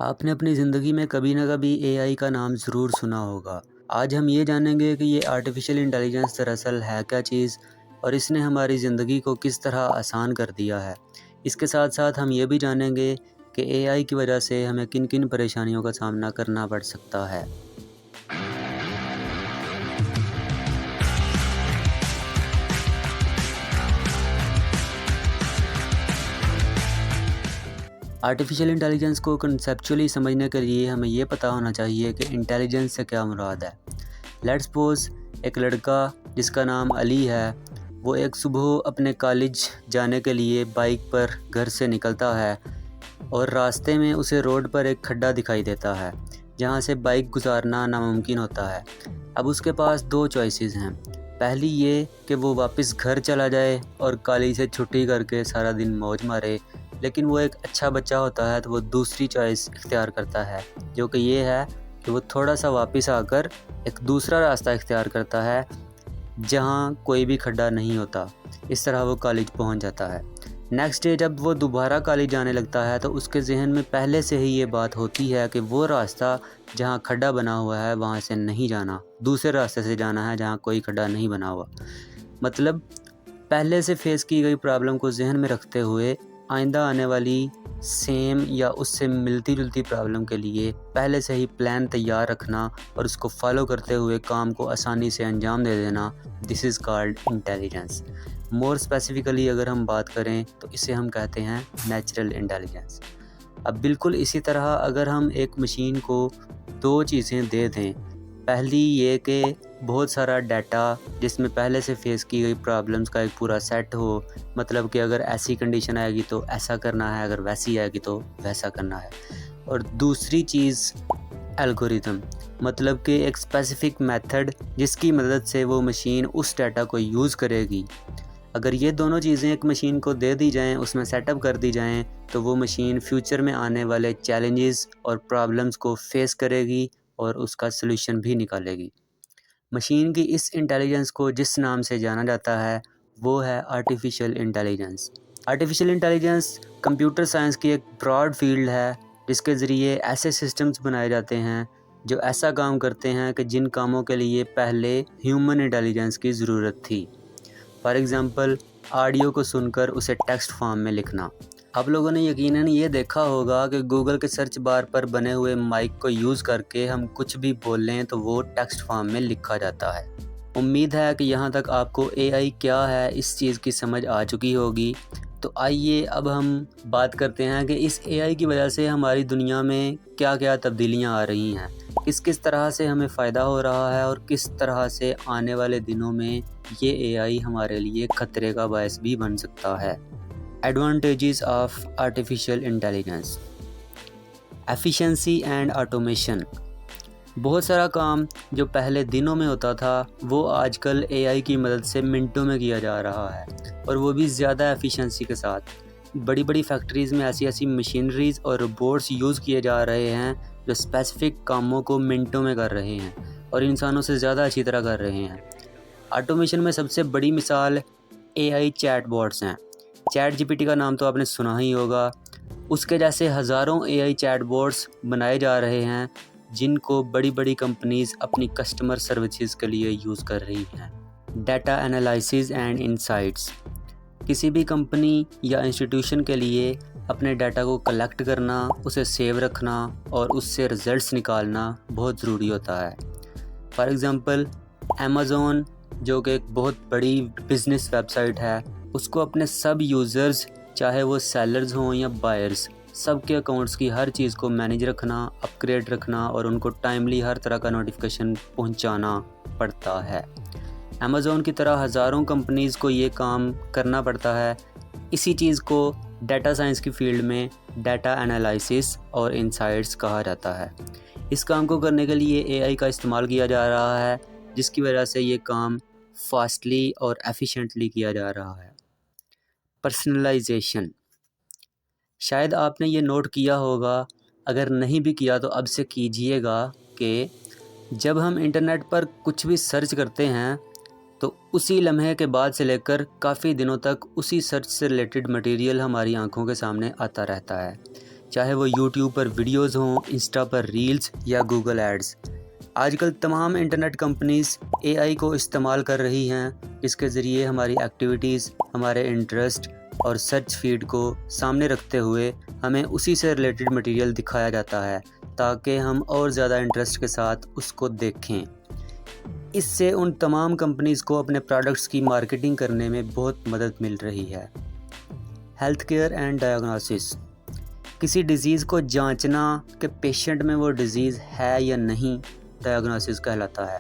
آپ نے اپنی زندگی میں کبھی نہ کبھی اے آئی کا نام ضرور سنا ہوگا۔ آج ہم یہ جانیں گے کہ یہ آرٹیفیشیل انٹیلیجنس دراصل ہے کیا چیز اور اس نے ہماری زندگی کو کس طرح آسان کر دیا ہے۔ اس کے ساتھ ساتھ ہم یہ بھی جانیں گے کہ اے آئی کی وجہ سے ہمیں کن کن پریشانیوں کا سامنا کرنا پڑ سکتا ہے۔ آرٹیفیشیل انٹیلیجنس کو کنسیپچولی سمجھنے کے لیے ہمیں یہ پتہ ہونا چاہیے کہ انٹیلیجنس سے کیا مراد ہے۔ لیٹس سپوز ایک لڑکا جس کا نام علی ہے، وہ ایک صبح اپنے کالج جانے کے لیے بائک پر گھر سے نکلتا ہے اور راستے میں اسے روڈ پر ایک کھڈا دکھائی دیتا ہے جہاں سے بائک گزارنا ناممکن ہوتا ہے۔ اب اس کے پاس دو چوائسز ہیں۔ پہلی یہ کہ وہ واپس گھر چلا جائے اور کالج سے چھٹی کر کے سارا دن موج مارے، لیکن وہ ایک اچھا بچہ ہوتا ہے تو وہ دوسری چوائس اختیار کرتا ہے، جو کہ یہ ہے کہ وہ تھوڑا سا واپس آ کر ایک دوسرا راستہ اختیار کرتا ہے جہاں کوئی بھی کھڈا نہیں ہوتا۔ اس طرح وہ کالج پہنچ جاتا ہے۔ نیکسٹ ڈے جب وہ دوبارہ کالج جانے لگتا ہے تو اس کے ذہن میں پہلے سے ہی یہ بات ہوتی ہے کہ وہ راستہ جہاں کھڈا بنا ہوا ہے وہاں سے نہیں جانا، دوسرے راستے سے جانا ہے جہاں کوئی کھڈا نہیں بنا ہوا۔ مطلب پہلے سے فیس کی گئی پرابلم کو ذہن میں رکھتے ہوئے آئندہ آنے والی سیم یا اس سے ملتی جلتی پرابلم کے لیے پہلے سے ہی پلان تیار رکھنا اور اس کو فالو کرتے ہوئے کام کو آسانی سے انجام دے دینا، this is called intelligence. More specifically اگر ہم بات کریں تو اسے ہم کہتے ہیں نیچرل انٹیلیجنس۔ اب بالکل اسی طرح اگر ہم ایک مشین کو دو چیزیں دے دیں، پہلی یہ کہ بہت سارا ڈیٹا جس میں پہلے سے فیس کی گئی پرابلمز کا ایک پورا سیٹ ہو، مطلب کہ اگر ایسی کنڈیشن آئے گی تو ایسا کرنا ہے، اگر ویسی آئے گی تو ویسا کرنا ہے، اور دوسری چیز الگوریتم، مطلب کہ ایک اسپیسیفک میتھڈ جس کی مدد سے وہ مشین اس ڈیٹا کو یوز کرے گی۔ اگر یہ دونوں چیزیں ایک مشین کو دے دی جائیں، اس میں سیٹ اپ کر دی جائیں، تو وہ مشین فیوچر میں آنے والے چیلنجز اور پرابلمز کو فیس کرے گی اور اس کا سلوشن بھی نکالے گی۔ مشین کی اس انٹیلیجنس کو جس نام سے جانا جاتا ہے وہ ہے artificial intelligence. Artificial intelligence computer science کی ایک براڈ فیلڈ ہے جس کے ذریعے ایسے سسٹمز بنائے جاتے ہیں جو ایسا کام کرتے ہیں کہ جن کاموں کے لیے پہلے ہیومن انٹیلیجنس کی ضرورت تھی۔ فار ایگزامپل آڈیو کو سن کر اسے ٹیکسٹ فارم میں لکھنا۔ آپ لوگوں نے یقیناً یہ دیکھا ہوگا کہ گوگل کے سرچ بار پر بنے ہوئے مائک کو یوز کر کے ہم کچھ بھی بول لیں تو وہ ٹیکسٹ فارم میں لکھا جاتا ہے۔ امید ہے کہ یہاں تک آپ کو اے آئی کیا ہے اس چیز کی سمجھ آ چکی ہوگی۔ تو آئیے اب ہم بات کرتے ہیں کہ اس اے آئی کی وجہ سے ہماری دنیا میں کیا کیا تبدیلیاں آ رہی ہیں، کس طرح سے ہمیں فائدہ ہو رہا ہے اور کس طرح سے آنے والے دنوں میں یہ اے آئی ہمارے لیے خطرے کا باعث بھی بن سکتا ہے۔ Advantages of artificial intelligence: efficiency and automation. بہت سارا کام جو پہلے دنوں میں ہوتا تھا وہ آج کل اے آئی کی مدد سے منٹوں میں کیا جا رہا ہے، اور وہ بھی زیادہ ایفیشنسی کے ساتھ۔ بڑی بڑی فیکٹریز میں ایسی مشینریز اور روبوٹس یوز کیے جا رہے ہیں جو اسپیسیفک کاموں کو منٹوں میں کر رہے ہیں اور انسانوں سے زیادہ اچھی طرح کر رہے ہیں۔ آٹومیشن میں سب سے بڑی مثال اے آئی چیٹ باٹس ہیں۔ چیٹ جی پی ٹی کا نام تو آپ نے سنا ہی ہوگا۔ اس کے جیسے ہزاروں اے آئی چیٹ باٹس بنائے جا رہے ہیں جن کو بڑی بڑی کمپنیز اپنی کسٹمر سروسز کے لیے یوز کر رہی ہیں۔ ڈیٹا انالائسز اینڈ انسائٹس: کسی بھی کمپنی یا انسٹیٹیوشن کے لیے اپنے ڈیٹا کو کلیکٹ کرنا، اسے سیو رکھنا اور اس سے رزلٹس نکالنا بہت ضروری ہوتا ہے۔ فار ایگزامپل امیزون، جو کہ ایک بہت بڑی بزنس ویب سائٹ ہے، اس کو اپنے سب یوزرز، چاہے وہ سیلرز ہوں یا بائرز، سب کے اکاؤنٹس کی ہر چیز کو مینیج رکھنا، اپ گریڈ رکھنا اور ان کو ٹائملی ہر طرح کا نوٹیفیکیشن پہنچانا پڑتا ہے۔ امیزون کی طرح ہزاروں کمپنیز کو یہ کام کرنا پڑتا ہے۔ اسی چیز کو ڈیٹا سائنس کی فیلڈ میں ڈیٹا انالائسس اور انسائٹس کہا جاتا ہے۔ اس کام کو کرنے کے لیے اے آئی کا استعمال کیا جا رہا ہے، جس کی وجہ سے یہ کام فاسٹلی اور ایفیشینٹلی کیا جا رہا ہے۔ پرسنلائزیشن: شاید آپ نے یہ نوٹ کیا ہوگا، اگر نہیں بھی کیا تو اب سے کیجئے گا کہ جب ہم انٹرنیٹ پر کچھ بھی سرچ کرتے ہیں تو اسی لمحے کے بعد سے لے کر کافی دنوں تک اسی سرچ سے ریلیٹڈ مٹیریل ہماری آنکھوں کے سامنے آتا رہتا ہے۔ چاہے وہ یوٹیوب پر ویڈیوز ہوں، انسٹا پر ریلز یا گوگل ایڈز۔ آج کل تمام انٹرنیٹ کمپنیز اے آئی کو استعمال کر رہی ہیں، جس کے ذریعے ہماری ایکٹیویٹیز، ہمارے انٹرسٹ اور سرچ فیڈ کو سامنے رکھتے ہوئے ہمیں اسی سے ریلیٹڈ مٹیریل دکھایا جاتا ہے تاکہ ہم اور زیادہ انٹرسٹ کے ساتھ اس کو دیکھیں۔ اس سے ان تمام کمپنیز کو اپنے پروڈکٹس کی مارکیٹنگ کرنے میں بہت مدد مل رہی ہے۔ ہیلتھ کیئر اینڈ ڈائگنوسس، کسی ڈیزیز کو جانچنا کہ پیشنٹ میں وہ ڈیزیز ہے یا نہیں، ڈائگنوسس کہلاتا ہے۔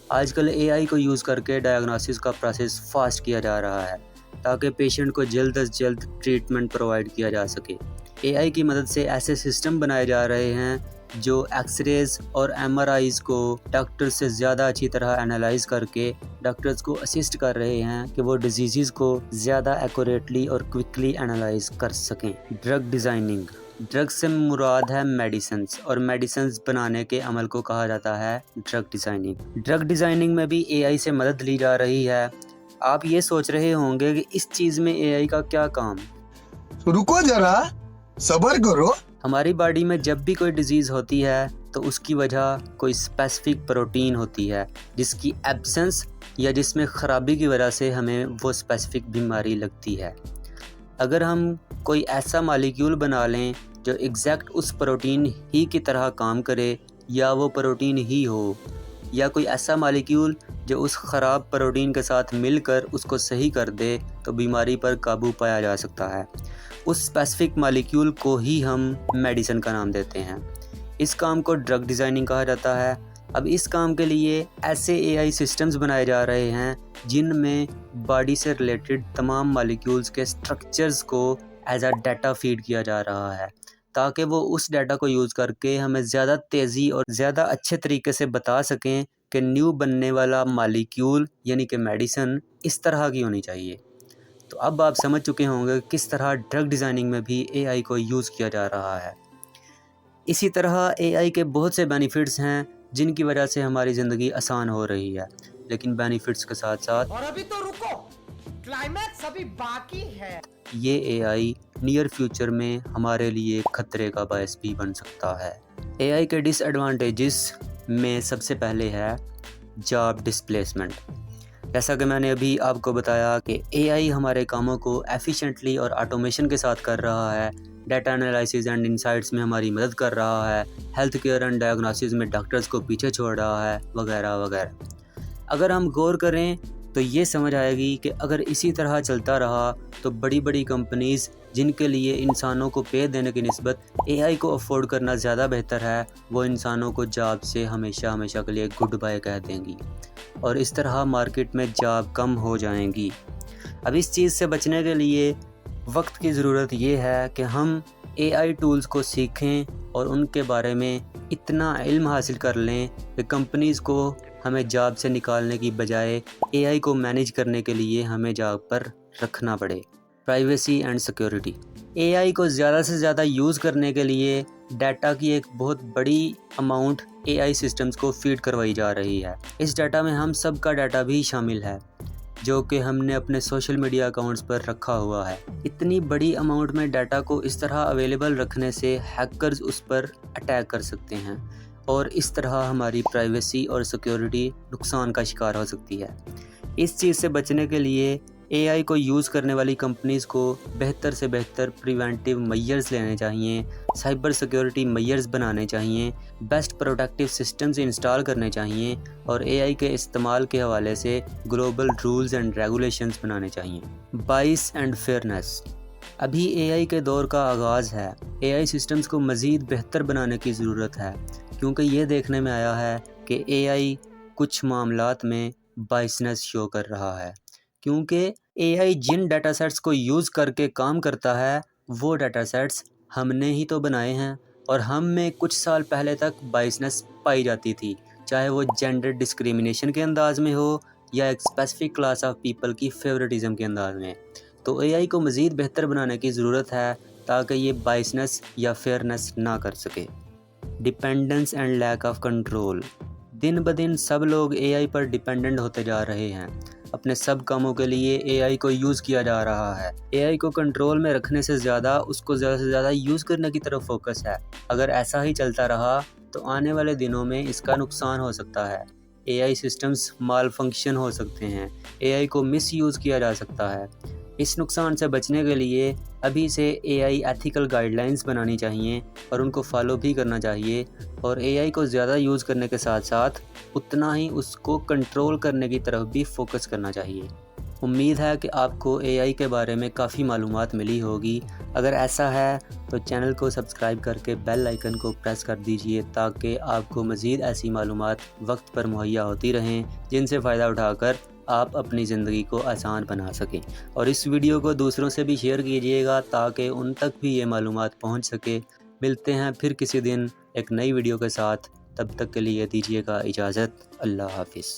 آج کل اے آئی کو یوز کر کے ڈائگنوسس کا پروسیس فاسٹ کیا جا رہا ہے تاکہ پیشنٹ کو جلد از جلد ٹریٹمنٹ پرووائڈ کیا جا سکے۔ اے آئی کی مدد سے ایسے سسٹم بنائے جا رہے ہیں جو ایکس ریز اور ایم آر آئیز کو ڈاکٹر سے زیادہ اچھی طرح انالائز کر کے ڈاکٹرز کو اسسٹ کر رہے ہیں کہ وہ ڈیزیزز کو زیادہ ایکوریٹلی اور کوئکلی انالائز کر سکیں۔ ڈرگ ڈیزائننگ، ڈرگ سے مراد ہے میڈیسنز، اور میڈیسنز بنانے کے عمل کو کہا جاتا ہے ڈرگ ڈیزائننگ۔ ڈرگ ڈیزائننگ میں بھی اے آئی سے مدد لی جا رہی ہے۔ آپ یہ سوچ رہے ہوں گے کہ اس چیز میں اے آئی کا کیا کام؟ رکو ذرا، صبر کرو۔ ہماری باڈی میں جب بھی کوئی ڈیزیز ہوتی ہے تو اس کی وجہ کوئی اسپیسیفک پروٹین ہوتی ہے جس کی ایبسنس یا جس میں خرابی کی وجہ سے ہمیں وہ اسپیسیفک بیماری لگتی ہے۔ اگر ہم کوئی ایسا مالیکیول بنا لیں جو ایگزیکٹ اس پروٹین ہی کی طرح کام کرے یا وہ پروٹین ہی ہو، یا کوئی ایسا مالیکیول جو اس خراب پروٹین کے ساتھ مل کر اس کو صحیح کر دے، تو بیماری پر قابو پایا جا سکتا ہے۔ اس اسپیسیفک مالیکیول کو ہی ہم میڈیسن کا نام دیتے ہیں۔ اس کام کو ڈرگ ڈیزائننگ کہا جاتا ہے۔ اب اس کام کے لیے ایسے اے آئی سسٹمز بنائے جا رہے ہیں جن میں باڈی سے ریلیٹڈ تمام مالیکیولز کے سٹرکچرز کو ایز اے ڈیٹا فیڈ کیا جا رہا ہے تاکہ وہ اس ڈیٹا کو یوز کر کے ہمیں زیادہ تیزی اور زیادہ اچھے طریقے سے بتا سکیں کہ نیو بننے والا مالیکیول یعنی کہ میڈیسن اس طرح کی ہونی چاہیے۔ تو اب آپ سمجھ چکے ہوں گے کس طرح ڈرگ ڈیزائننگ میں بھی اے آئی کو یوز کیا جا رہا ہے۔ اسی طرح اے آئی کے بہت سے بینیفٹس ہیں جن کی وجہ سے ہماری زندگی آسان ہو رہی ہے، لیکن بینیفٹس کے ساتھ ساتھ اور ابھی تو رکو، کلائمیکس ابھی باقی ہے۔ یہ اے آئی نیئر فیوچر میں ہمارے لیے خطرے کا باعث بھی بن سکتا ہے۔ اے آئی کے ڈس ایڈوانٹیجز میں سب سے پہلے ہے جاب ڈسپلیسمنٹ۔ جیسا کہ میں نے ابھی آپ کو بتایا کہ اے آئی ہمارے کاموں کو ایفیشینٹلی اور آٹومیشن کے ساتھ کر رہا ہے، ڈیٹا انالائسز اینڈ انسائٹس میں ہماری مدد کر رہا ہے، ہیلتھ کیئر اینڈ ڈائگنوسس میں ڈاکٹرز کو پیچھے چھوڑ رہا ہے، وغیرہ وغیرہ۔ اگر ہم غور کریں تو یہ سمجھ آئے گی کہ اگر اسی طرح چلتا رہا تو بڑی بڑی کمپنیز جن کے لیے انسانوں کو پے دینے کی نسبت اے آئی کو افورڈ کرنا زیادہ بہتر ہے، وہ انسانوں کو جاب سے ہمیشہ ہمیشہ کے لیے گڈ بائے کہہ دیں گی، اور اس طرح مارکیٹ میں جاب کم ہو جائیں گی۔ اب اس چیز سے بچنے کے لیے وقت کی ضرورت یہ ہے کہ ہم اے آئی ٹولز کو سیکھیں اور ان کے بارے میں اتنا علم حاصل کر لیں کہ کمپنیز کو ہمیں جاب سے نکالنے کی بجائے اے آئی کو مینیج کرنے کے لیے ہمیں جاب پر رکھنا پڑے۔ پرائیویسی اینڈ سیکیورٹی، اے آئی کو زیادہ سے زیادہ یوز کرنے کے لیے ڈیٹا کی ایک بہت بڑی اماؤنٹ اے آئی سسٹمز کو فیڈ کروائی جا رہی ہے۔ اس ڈیٹا میں ہم سب کا ڈیٹا بھی شامل ہے جو کہ ہم نے اپنے سوشل میڈیا اکاؤنٹس پر رکھا ہوا ہے۔ اتنی بڑی اماؤنٹ میں ڈیٹا کو اس طرح اویلیبل رکھنے سے ہیکرز اس پر اٹیک کر سکتے ہیں اور اس طرح ہماری پرائیویسی اور سیکیورٹی نقصان کا شکار ہو سکتی ہے۔ اس چیز سے بچنے کے لیے اے آئی کو یوز کرنے والی کمپنیز کو بہتر سے بہتر پریونٹیو میئرز لینے چاہئیں، سائبر سیکیورٹی میئرز بنانے چاہئیں، بیسٹ پروٹیکٹیو سسٹمز انسٹال کرنے چاہئیں، اور اے آئی کے استعمال کے حوالے سے گلوبل رولز اینڈ ریگولیشنز بنانے چاہئیں۔ بائس اینڈ فیئرنیس، ابھی اے آئی کے دور کا آغاز ہے۔ اے آئی سسٹمز کو مزید بہتر بنانے کی ضرورت ہے کیونکہ یہ دیکھنے میں آیا ہے کہ اے آئی کچھ معاملات میں بائسنس شو کر رہا ہے، کیونکہ اے آئی جن ڈیٹا سیٹس کو یوز کر کے کام کرتا ہے وہ ڈیٹا سیٹس ہم نے ہی تو بنائے ہیں، اور ہم میں کچھ سال پہلے تک بائسنس پائی جاتی تھی، چاہے وہ جینڈر ڈسکریمنیشن کے انداز میں ہو یا ایک اسپیسیفک کلاس آف پیپل کی فیوریٹزم کے انداز میں۔ تو اے آئی کو مزید بہتر بنانے کی ضرورت ہے تاکہ یہ بائسنس یا فیئرنس نہ کر سکے۔ Dependence and lack of control, دن بدن سب لوگ اے آئی پر ڈیپینڈنٹ ہوتے جا رہے ہیں اپنے سب کاموں کے لیے اے آئی کو یوز کیا جا رہا ہے۔ اے آئی کو کنٹرول میں رکھنے سے زیادہ اس کو زیادہ سے زیادہ یوز کرنے کی طرف فوکس ہے۔ اگر ایسا ہی چلتا رہا تو آنے والے دنوں میں اس کا نقصان ہو سکتا ہے۔ اے آئی سسٹمز مال فنکشن ہو سکتے ہیں، اے آئی کو مس یوز کیا جا سکتا ہے۔ اس نقصان سے بچنے کے لیے ابھی سے اے آئی ایتھیکل گائیڈ لائنز بنانی چاہیے اور ان کو فالو بھی کرنا چاہیے، اور اے آئی کو زیادہ یوز کرنے کے ساتھ ساتھ اتنا ہی اس کو کنٹرول کرنے کی طرف بھی فوکس کرنا چاہیے۔ امید ہے کہ آپ کو اے آئی کے بارے میں کافی معلومات ملی ہوگی۔ اگر ایسا ہے تو چینل کو سبسکرائب کر کے بیل آئیکن کو پریس کر دیجئے تاکہ آپ کو مزید ایسی معلومات وقت پر مہیا ہوتی رہیں جن سے فائدہ اٹھا کر آپ اپنی زندگی کو آسان بنا سکیں، اور اس ویڈیو کو دوسروں سے بھی شیئر کیجئے گا تاکہ ان تک بھی یہ معلومات پہنچ سکے۔ ملتے ہیں پھر کسی دن ایک نئی ویڈیو کے ساتھ، تب تک کے لیے دیجیے گا اجازت۔ اللہ حافظ۔